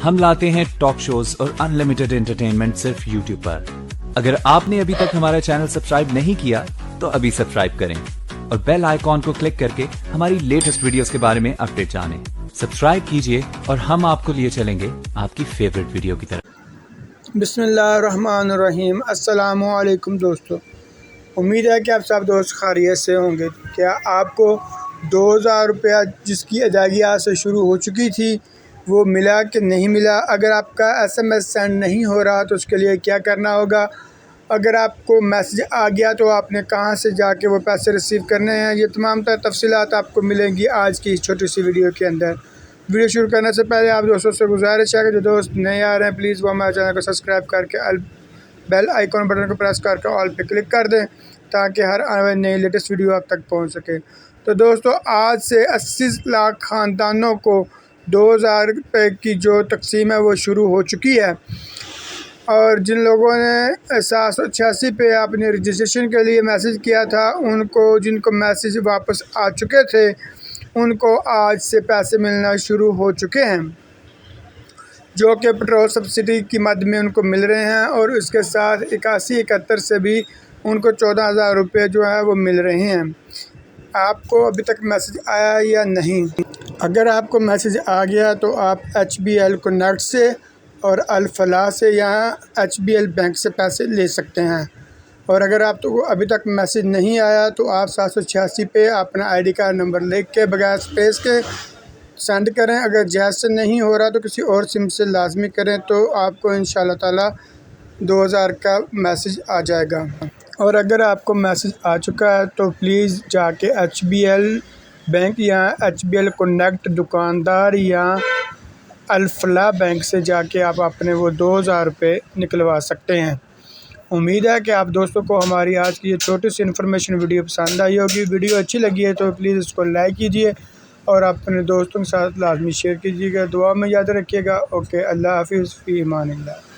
हम लाते हैं talk shows और अनलिमिटेड एंटरटेनमेंट सिर्फ यूट्यूब पर। अगर आपने अभी तक हमारा चैनल सब्सक्राइब नहीं किया तो अभी सब्सक्राइब करें और बेल आइकॉन को क्लिक करके हमारी लेटेस्ट वीडियोस के बारे में अपडेट जानें। सब्सक्राइब कीजिए और हम आपको लिए चलेंगे आपकी फेवरेट वीडियो की तरफ। बिस्मिल्लाहिर्रहमानिर्रहीम। अस्सलामु अलैकुम दोस्तों, उम्मीद है कि आप सब दोस्त खैरियत से होंगे। क्या आपको 2000 रुपया जिसकी अदायगी आज से शुरू हो चुकी थी वो मिला कि नहीं मिला? अगर आपका SMS सेंड नहीं हो रहा तो उसके लिए क्या करना होगा? अगर आपको मैसेज आ गया तो आपने कहां से जाके वो पैसे रिसीव करने हैं, ये तमाम तफसीलात आपको मिलेंगी आज की इस छोटी सी वीडियो के अंदर। वीडियो शुरू करने से पहले आप दोस्तों से गुजारिश है कि जो दोस्त नए आ रहे हैं प्लीज़ वो हमारे चैनल को सब्सक्राइब करके बेल आइकॉन बटन को प्रेस करके ऑल पे क्लिक कर दें ताकि हर आने वाली नई लेटेस्ट वीडियो आप तक पहुंच सके। तो दोस्तों, आज से 80 लाख ख़ानदानों को 2000 रुपये की जो तकसीम है वो शुरू हो चुकी है। और जिन लोगों ने 786 पे अपने रजिस्ट्रेशन के लिए मैसेज किया था जिनको मैसेज वापस आ चुके थे उनको आज से पैसे मिलना शुरू हो चुके हैं, जो कि पेट्रोल सब्सिडी की मद में उनको मिल रहे हैं। और इसके साथ 81-71 से भी उनको 14,000 रुपये जो है वो मिल रहे हैं। आपको अभी तक मैसेज आया या नहीं? अगर आपको मैसेज आ गया तो आप HBL कनेक्ट से और अल फलाह से या HBL बैंक से पैसे ले सकते हैं। और अगर आप तो अभी तक मैसेज नहीं आया तो आप 786 पे अपना ID कार्ड नंबर लिख के बगैर स्पेस के सेंड करें। अगर जैज से नहीं हो रहा तो किसी और सिम से लाजमी करें, तो आपको इंशाल्लाह ताला 2000 का मैसेज आ जाएगा। और अगर आपको मैसेज आ चुका है तो प्लीज़ जाके HBL बैंक या HBL कनेक्ट दुकानदार या अल फलाह बैंक से जाके आप अपने वो 2000 रुपये निकलवा सकते हैं। उम्मीद है कि आप दोस्तों को हमारी आज की ये छोटी सी इन्फॉर्मेशन वीडियो पसंद आई होगी। वीडियो अच्छी लगी है तो प्लीज़ इसको लाइक कीजिए और अपने दोस्तों के साथ लाजमी शेयर कीजिएगा। दुआ में याद रखिएगा। ओके, अल्लाह हाफिज़, फ़ी अमानिल्लाह।